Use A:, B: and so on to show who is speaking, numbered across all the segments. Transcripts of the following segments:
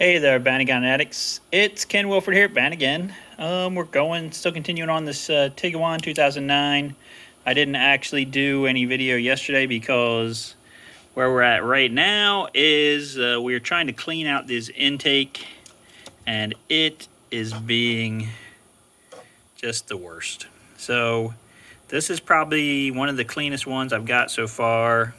A: Hey there, Bannigan addicts. It's Ken Wilford here, Bannigan. We're still continuing on this Tiguan 2009. I didn't actually do any video yesterday because where we're at right now is we're trying to clean out this intake, and it is being just the worst. So this is probably one of the cleanest ones I've got so far.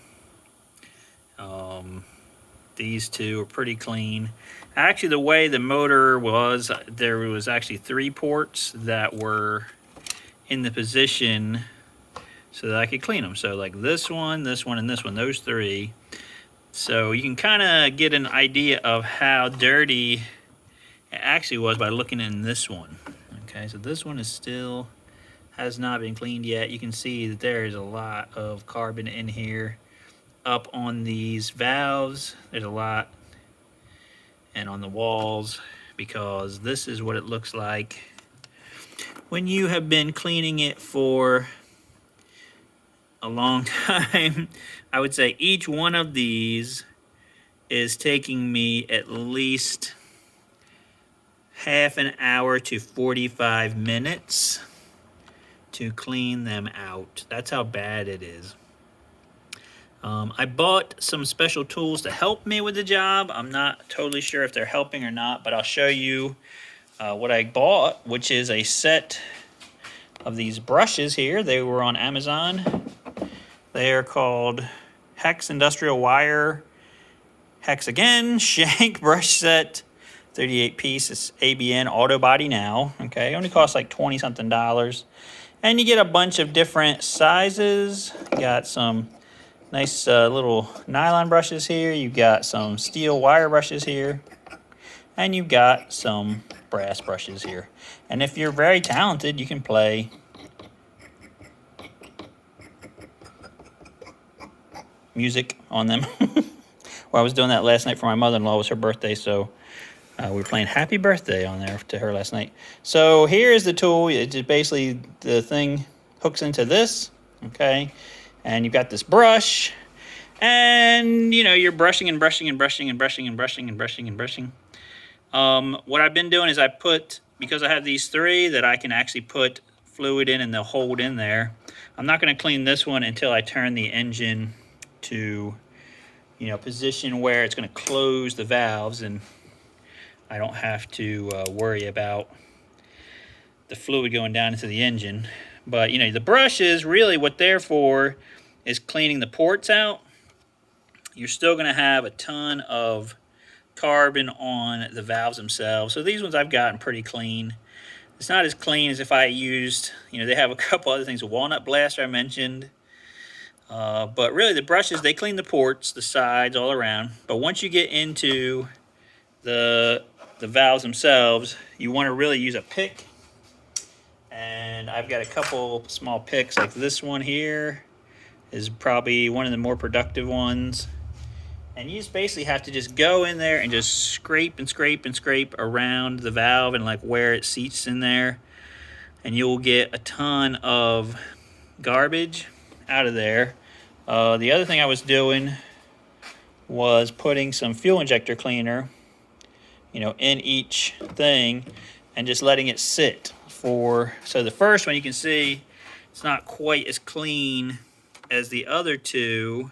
A: These two are pretty clean. Actually, the way the motor was, there was actually 3 ports that were in the position so that I could clean them. So like this one, and this one, those 3. So you can kind of get an idea of how dirty it actually was by looking in this one. Okay, so this one has not been cleaned yet. You can see that there is a lot of carbon in here. Up on these valves, there's a lot, and on the walls, because this is what it looks like when you have been cleaning it for a long time. I would say each one of these is taking me at least half an hour to 45 minutes to clean them out. That's how bad it is. I bought some special tools to help me with the job. I'm not totally sure if they're helping or not, but I'll show you what I bought, which is a set of these brushes here. They were on Amazon. They are called Hex Industrial Wire Hex Again Shank Brush Set, 38 piece. It's ABN Auto Body Now. Okay, it only costs like $20-something. And you get a bunch of different sizes. You got some nice little nylon brushes here. You've got some steel wire brushes here. And you've got some brass brushes here. And if you're very talented, you can play music on them. Well, I was doing that last night for my mother-in-law. It was her birthday, so we were playing Happy Birthday on there to her last night. So here's the tool. It's just basically the thing hooks into this, okay? And you've got this brush, and you know, you're brushing and brushing and brushing and brushing and brushing and brushing and brushing. What I've been doing is because I have these 3 that I can actually put fluid in and they'll hold in there. I'm not going to clean this one until I turn the engine to, position where it's going to close the valves, and I don't have to worry about the fluid going down into the engine. But, the brushes, really what they're for is cleaning the ports out. You're still going to have a ton of carbon on the valves themselves. So these ones I've gotten pretty clean. It's not as clean as if I used, they have a couple other things. A walnut blaster I mentioned. But really the brushes, they clean the ports, the sides, all around. But once you get into the valves themselves, you want to really use a pick. And I've got a couple small picks, like this one here is probably one of the more productive ones. And you just basically have to just go in there and just scrape and scrape and scrape around the valve and like where it seats in there. And you'll get a ton of garbage out of there. The other thing I was doing was putting some fuel injector cleaner, in each thing and just letting it sit so the first one, you can see it's not quite as clean as the other 2.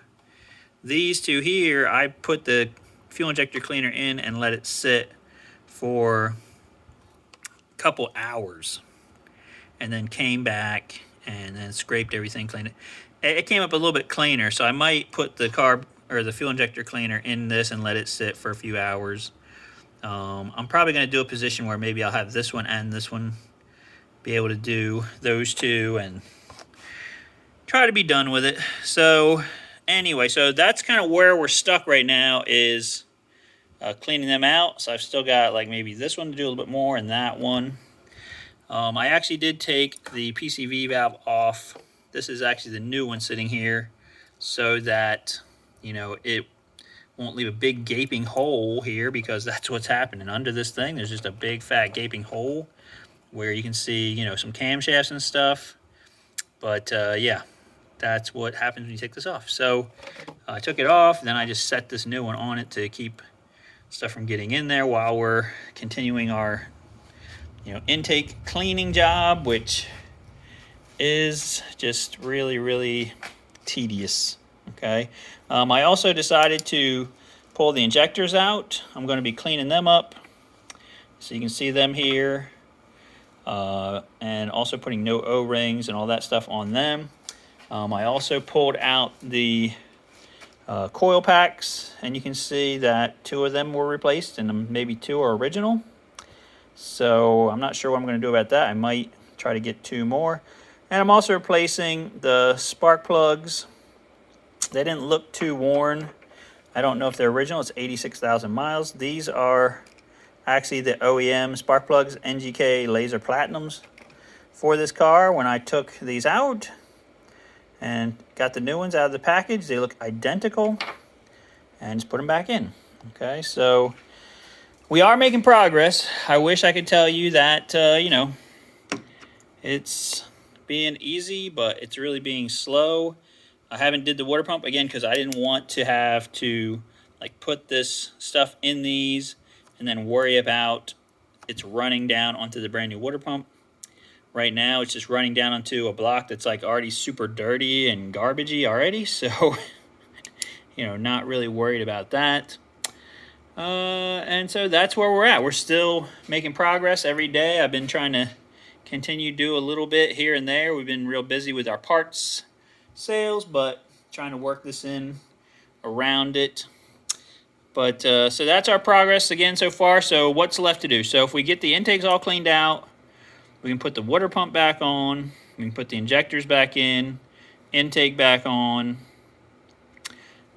A: These 2 here, I put the fuel injector cleaner in and let it sit for a couple hours, and then came back and then scraped everything, cleaned it. It came up a little bit cleaner, so I might put the fuel injector cleaner in this and let it sit for a few hours. I'm probably going to do a position where maybe I'll have this one and this one, be able to do those 2 and try to be done with it. So anyway, so that's kind of where we're stuck right now, is cleaning them out. So I've still got like maybe this one to do a little bit more, and that one. I actually did take the PCV valve off. This is actually the new one sitting here, so that it won't leave a big gaping hole here, because that's what's happening under this thing. There's just a big fat gaping hole where you can see some camshafts and stuff. But yeah, that's what happens when you take this off. So I took it off, then I just set this new one on it to keep stuff from getting in there while we're continuing our intake cleaning job, which is just really, really tedious. Okay. I also decided to pull the injectors out. I'm going to be cleaning them up, so you can see them here, and also putting no O-rings and all that stuff on them. I also pulled out the coil packs, and you can see that 2 of them were replaced and maybe 2 are original. So I'm not sure what I'm going to do about that. I might try to get 2 more. And I'm also replacing the spark plugs. They didn't look too worn. I don't know if they're original. It's 86,000 miles. These are actually the OEM spark plugs, NGK Laser Platinums for this car. When I took these out and got the new ones out of the package, they look identical, and just put them back in. Okay, so we are making progress. I wish I could tell you that, it's being easy, but it's really being slow. I haven't did the water pump again because I didn't want to have to put this stuff in these and then worry about it's running down onto the brand new water pump. Right now it's just running down onto a block that's already super dirty and garbagey already, so not really worried about that. And so that's where we're at. We're still making progress every day. I've been trying to continue to do a little bit here and there. We've been real busy with our parts sales, but trying to work this in around it. But so that's our progress again so far. So what's left to do? So if we get the intakes all cleaned out, we can put the water pump back on, we can put the injectors back in, intake back on.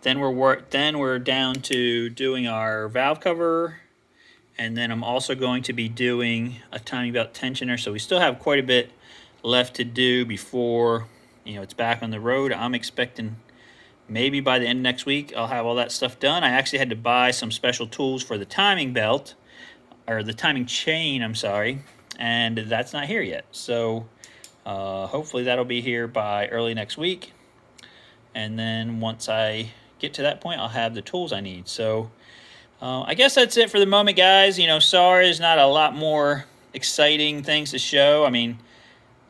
A: Then we're down to doing our valve cover, and then I'm also going to be doing a timing belt tensioner. So we still have quite a bit left to do before it's back on the road. I'm expecting maybe by the end of next week I'll have all that stuff done. I actually had to buy some special tools for the timing belt, or the timing chain, I'm sorry, and that's not here yet. So hopefully that'll be here by early next week, and then once I get to that point I'll have the tools I need. So I guess that's it for the moment, guys. Sorry there's not a lot more exciting things to show. I mean,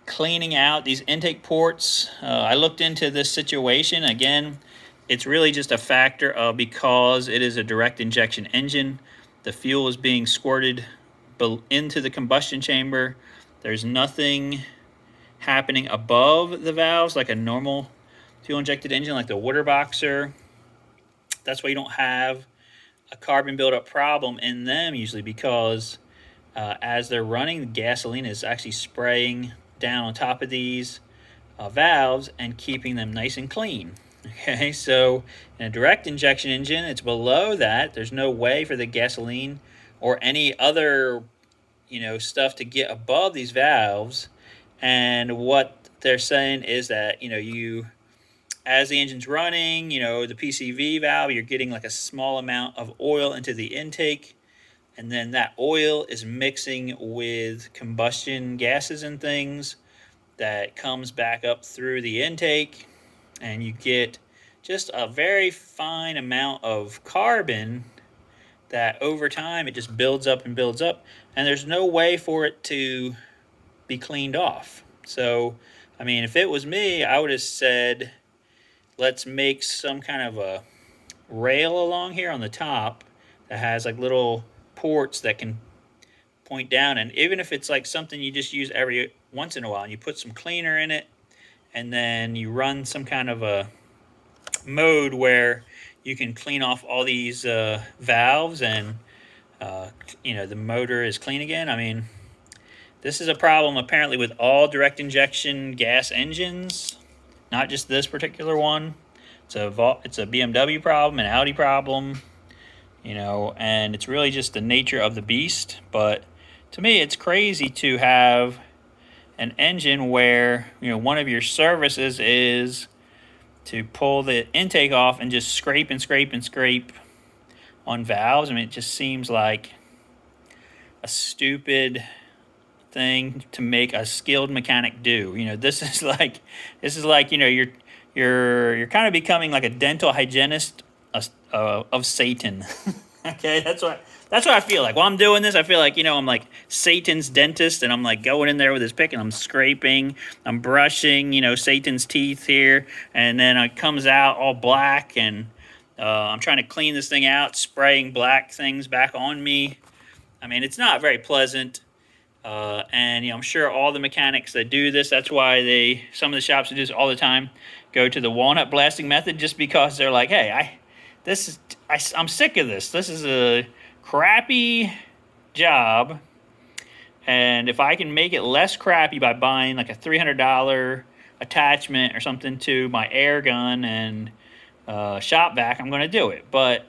A: cleaning out these intake ports, I looked into this situation. Again, it's really just a factor of, because it is a direct injection engine, the fuel is being squirted into the combustion chamber. There's nothing happening above the valves like a normal fuel injected engine, like the water boxer. That's why you don't have a carbon buildup problem in them usually, because as they're running, the gasoline is actually spraying down on top of these valves and keeping them nice and clean. Okay, so in a direct injection engine, it's below that. There's no way for the gasoline or any other stuff to get above these valves. And what they're saying is that as the engine's running, the PCV valve, you're getting a small amount of oil into the intake, and then that oil is mixing with combustion gases and things that comes back up through the intake, and you get just a very fine amount of carbon that over time it just builds up and builds up, and there's no way for it to be cleaned off. So, I mean, if it was me, I would have said, let's make some kind of a rail along here on the top that has little ports that can point down, and even if it's something you just use every once in a while, and you put some cleaner in it, and then you run some kind of a mode where you can clean off all these valves, and the motor is clean again. I mean, this is a problem apparently with all direct injection gas engines, not just this particular one. It's a BMW problem, an Audi problem, and it's really just the nature of the beast. But to me, it's crazy to have an engine where one of your services is to pull the intake off and just scrape and scrape and scrape on valves. I mean, it just seems like a stupid thing to make a skilled mechanic do. This is like you're kind of becoming like a dental hygienist of Satan. Okay, that's what I feel like. While I'm doing this, I feel like, I'm like Satan's dentist, and I'm like going in there with his pick, and I'm scraping, I'm brushing, Satan's teeth here, and then it comes out all black, and I'm trying to clean this thing out, spraying black things back on me. I mean, it's not very pleasant. And I'm sure all the mechanics that do this, that's why some of the shops that do this all the time go to the walnut blasting method, just because they're like, hey, I'm sick of this. This is a crappy job, and if I can make it less crappy by buying like a $300 attachment or something to my air gun and shop vac, I'm going to do it. But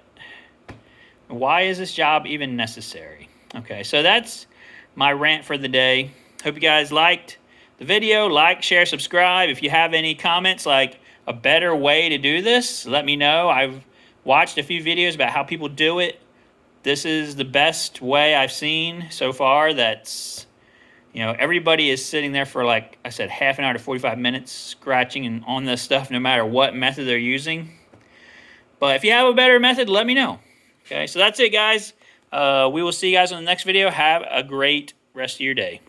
A: why is this job even necessary? Okay, so that's my rant for the day. Hope you guys liked the video. Like, share, subscribe. If you have any comments, like a better way to do this, let me know. I've watched a few videos about how people do it. This is the best way I've seen so far. That's, everybody is sitting there for, like I said, half an hour to 45 minutes scratching and on this stuff, no matter what method they're using. But if you have a better method, let me know. Okay, so that's it, guys. We will see you guys on the next video. Have a great rest of your day.